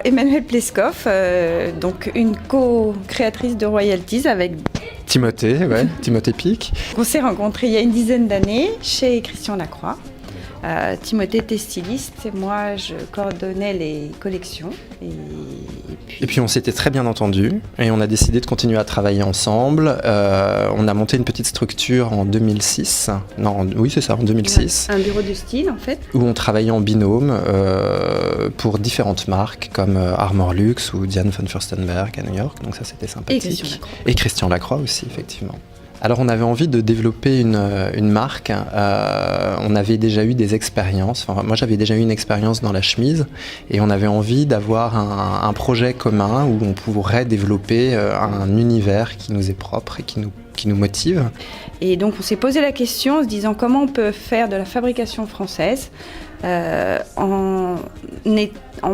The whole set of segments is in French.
Emmanuelle Pleskov, donc une co-créatrice de Royalties avec Timothée Pic. On s'est rencontrés il y a une dizaine d'années chez Christian Lacroix. Timothée était styliste et moi je coordonnais les collections. Et puis on s'était très bien entendus et on a décidé de continuer à travailler ensemble. On a monté une petite structure en 2006. En 2006. Un bureau de style en fait. Où on travaillait en binôme pour différentes marques comme Armor Luxe ou Diane von Furstenberg à New York. Donc ça c'était sympathique. Et Christian Lacroix aussi effectivement. Alors on avait envie de développer une marque, on avait déjà eu des expériences, moi j'avais déjà eu une expérience dans la chemise et on avait envie d'avoir un projet commun où on pourrait développer un univers qui nous est propre et qui nous motive. Et donc on s'est posé la question en se disant comment on peut faire de la fabrication française en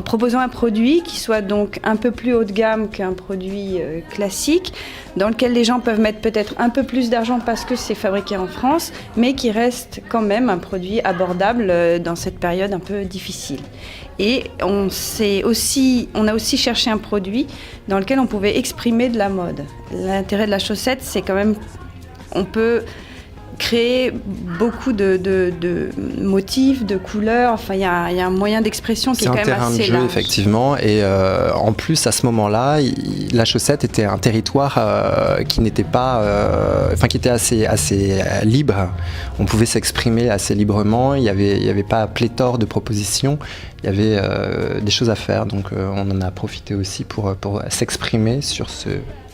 proposant un produit qui soit donc un peu plus haut de gamme qu'un produit classique, dans lequel les gens peuvent mettre peut-être un peu plus d'argent parce que c'est fabriqué en France, mais qui reste quand même un produit abordable dans cette période un peu difficile. Et on a aussi cherché un produit dans lequel on pouvait exprimer de la mode. L'intérêt de la chaussette, c'est quand même on peut créer beaucoup de motifs, de couleurs. Enfin, il y a un moyen d'expression qui est quand même assez large. C'est un terrain de jeu, effectivement. Et en plus, à ce moment-là, la chaussette était un territoire qui n'était pas... qui était assez libre. On pouvait s'exprimer assez librement. Il y avait pas pléthore de propositions. Il y avait des choses à faire. Donc, on en a profité aussi pour s'exprimer sur ce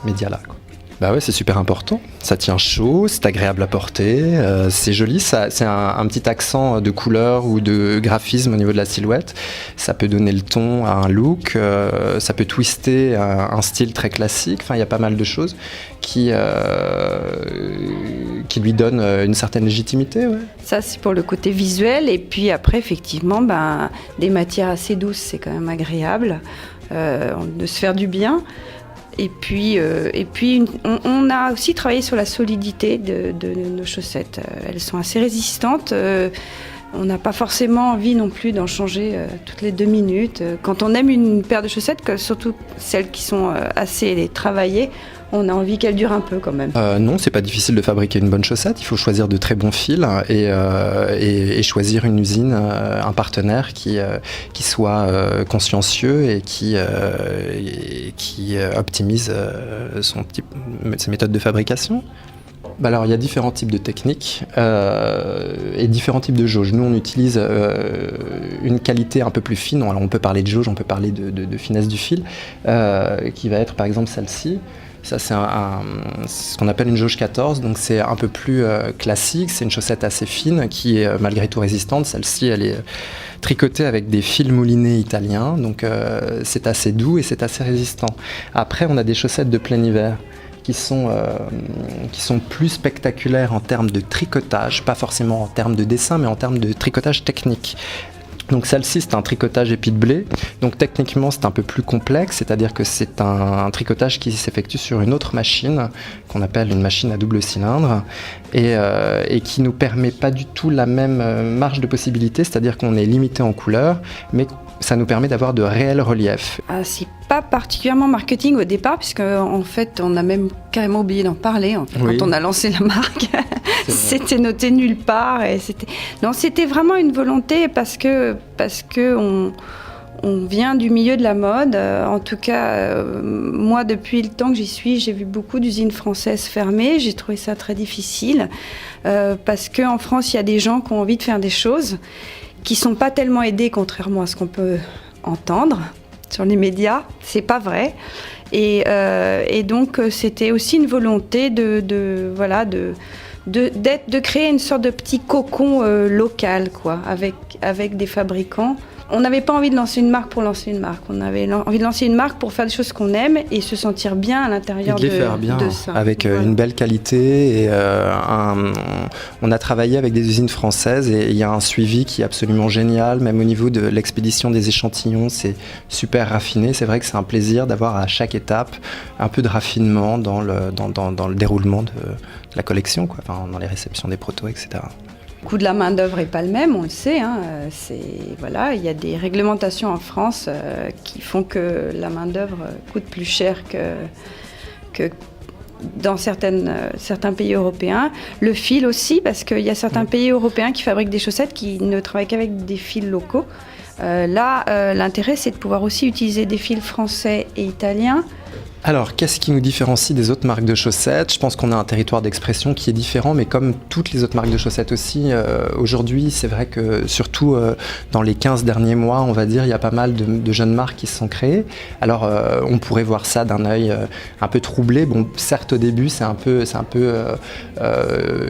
média-là, quoi. Bah ouais, c'est super important. Ça tient chaud, c'est agréable à porter, c'est joli, c'est un petit accent de couleur ou de graphisme au niveau de la silhouette. Ça peut donner le ton à un look, ça peut twister un style très classique. Enfin, il y a pas mal de choses qui lui donnent une certaine légitimité. Ouais. Ça, c'est pour le côté visuel. Et puis après, effectivement, des matières assez douces, c'est quand même agréable de se faire du bien. Et puis on a aussi travaillé sur la solidité de nos chaussettes. Elles sont assez résistantes. On n'a pas forcément envie non plus d'en changer toutes les 2 minutes. Quand on aime une paire de chaussettes, surtout celles qui sont assez travaillées, on a envie qu'elle dure un peu quand même. Non, c'est pas difficile de fabriquer une bonne chaussette. Il faut choisir de très bons fils et choisir une usine, un partenaire qui soit consciencieux et qui optimise ses méthodes de fabrication. Alors, il y a différents types de techniques et différents types de jauges. Nous, on utilise une qualité un peu plus fine. Alors, on peut parler de jauge, on peut parler de finesse du fil, qui va être par exemple celle-ci. Ça, c'est ce qu'on appelle une jauge 14, donc c'est un peu plus classique. C'est une chaussette assez fine qui est malgré tout résistante. Celle-ci, elle est tricotée avec des fils moulinés italiens, donc c'est assez doux et c'est assez résistant. Après, on a des chaussettes de plein hiver qui sont plus spectaculaires en termes de tricotage, pas forcément en termes de dessin, mais en termes de tricotage technique. Donc celle-ci, c'est un tricotage épi de blé. Donc techniquement, c'est un peu plus complexe, c'est-à-dire que c'est un tricotage qui s'effectue sur une autre machine, qu'on appelle une machine à double cylindre, et qui nous permet pas du tout la même marge de possibilité, c'est-à-dire qu'on est limité en couleurs, mais ça nous permet d'avoir de réels reliefs. C'est pas particulièrement marketing au départ, puisque en fait, on a même carrément oublié d'en parler quand on a lancé la marque. C'était noté nulle part. Et c'était vraiment une volonté parce que on vient du milieu de la mode. En tout cas, moi, depuis le temps que j'y suis, j'ai vu beaucoup d'usines françaises fermées. J'ai trouvé ça très difficile parce qu'en France, il y a des gens qui ont envie de faire des choses qui ne sont pas tellement aidés, contrairement à ce qu'on peut entendre sur les médias. C'est pas vrai. Et donc, c'était aussi une volonté de créer une sorte de petit cocon local, quoi, avec des fabricants. On n'avait pas envie de lancer une marque pour lancer une marque. On avait envie de lancer une marque pour faire des choses qu'on aime et se sentir bien à l'intérieur de ça. Avec une belle qualité. Et on a travaillé avec des usines françaises et il y a un suivi qui est absolument génial. Même au niveau de l'expédition des échantillons, c'est super raffiné. C'est vrai que c'est un plaisir d'avoir à chaque étape un peu de raffinement dans le déroulement de la collection, quoi. Enfin, dans les réceptions des protos, etc. Le coût de la main-d'œuvre n'est pas le même, on le sait. Voilà, il y a des réglementations en France qui font que la main-d'œuvre coûte plus cher que dans certains pays européens. Le fil aussi, parce qu'il y a certains pays européens qui fabriquent des chaussettes qui ne travaillent qu'avec des fils locaux. L'intérêt, c'est de pouvoir aussi utiliser des fils français et italiens. Alors, qu'est-ce qui nous différencie des autres marques de chaussettes ? Je pense qu'on a un territoire d'expression qui est différent, mais comme toutes les autres marques de chaussettes aussi, aujourd'hui, c'est vrai que surtout dans les 15 derniers mois, on va dire, il y a pas mal de jeunes marques qui se sont créées. Alors, on pourrait voir ça d'un œil un peu troublé. Bon, certes, au début, c'est un peu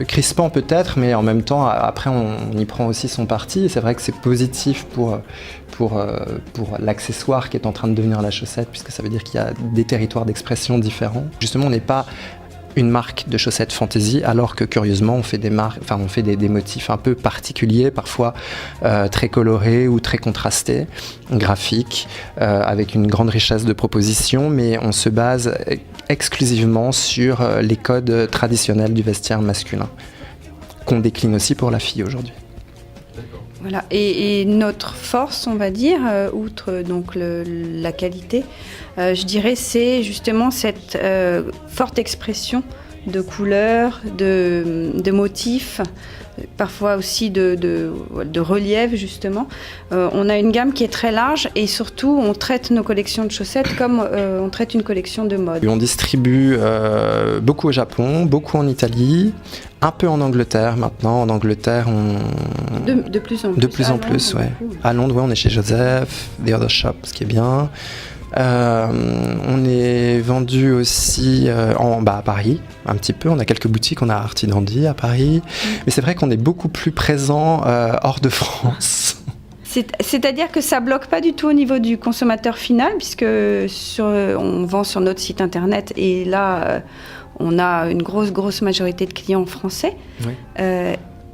crispant peut-être, mais en même temps, après, on y prend aussi son parti. Et c'est vrai que c'est positif pour l'accessoire qui est en train de devenir la chaussette, puisque ça veut dire qu'il y a des territoires d'expression différents. Justement, on n'est pas une marque de chaussettes fantasy, alors que curieusement, on fait des motifs un peu particuliers, parfois très colorés ou très contrastés, graphiques, avec une grande richesse de propositions, mais on se base exclusivement sur les codes traditionnels du vestiaire masculin, qu'on décline aussi pour la fille aujourd'hui. Voilà. Et notre force, on va dire, outre donc la qualité, je dirais, c'est justement cette forte expression de couleurs, de motifs, parfois aussi de relief, justement. On a une gamme qui est très large et surtout, on traite nos collections de chaussettes comme on traite une collection de mode. On distribue beaucoup au Japon, beaucoup en Italie, un peu en Angleterre maintenant. En Angleterre, de plus en plus. De plus en plus, ouais. À Londres, on est chez Joseph, The Other Shop, ce qui est bien. On est vendu aussi à Paris, un petit peu. On a quelques boutiques, on a Arty Dandy à Paris. Mais c'est vrai qu'on est beaucoup plus présent hors de France. C'est-à-dire que ça ne bloque pas du tout au niveau du consommateur final, puisque on vend sur notre site internet et là, on a une grosse majorité de clients français. Oui.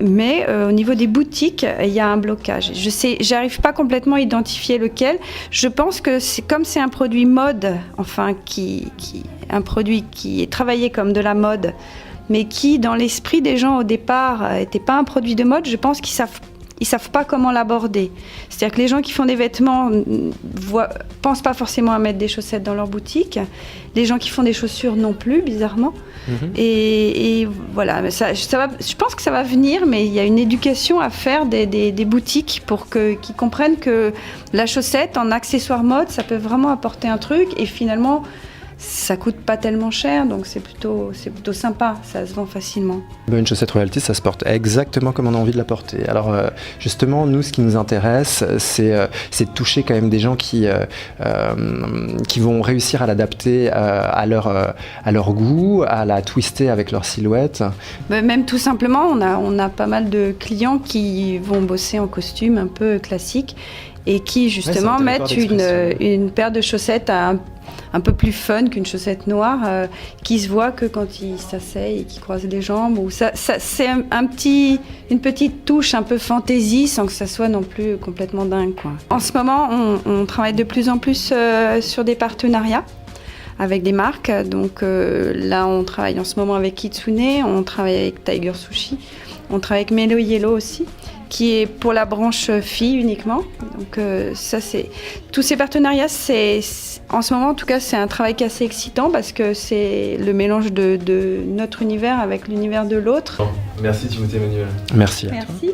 Mais au niveau des boutiques, il y a un blocage. J'arrive pas complètement à identifier lequel. Je pense que comme c'est un produit mode, enfin un produit qui est travaillé comme de la mode, mais qui dans l'esprit des gens au départ n'était pas un produit de mode, je pense qu'ils savent pas comment l'aborder. C'est-à-dire que les gens qui font des vêtements pensent pas forcément à mettre des chaussettes dans leur boutique. Les gens qui font des chaussures non plus, bizarrement. Et voilà, je pense que ça va venir, mais il y a une éducation à faire des boutiques pour qu'ils comprennent que la chaussette en accessoire mode, ça peut vraiment apporter un truc et finalement, ça coûte pas tellement cher, donc c'est plutôt sympa, ça se vend facilement. Une chaussette royalty, ça se porte exactement comme on a envie de la porter. Alors justement, nous, ce qui nous intéresse, c'est de toucher quand même des gens qui vont réussir à l'adapter à leur goût, à la twister avec leur silhouette. Même tout simplement, on a pas mal de clients qui vont bosser en costume un peu classique et qui justement mettent une paire de chaussettes un peu plus fun qu'une chaussette noire, qui se voit que quand il s'asseye et qu'il croise les jambes. C'est une petite touche un peu fantaisie sans que ça soit non plus complètement dingue, quoi. En ce moment, on travaille de plus en plus sur des partenariats avec des marques. Donc là, on travaille en ce moment avec Kitsune, on travaille avec Tiger Sushi, on travaille avec Mellow Yellow aussi, qui est pour la branche filles uniquement. Donc tous ces partenariats, en ce moment en tout cas, c'est un travail qui est assez excitant parce que c'est le mélange de notre univers avec l'univers de l'autre. Merci Timothée Emmanuel. Merci. Merci.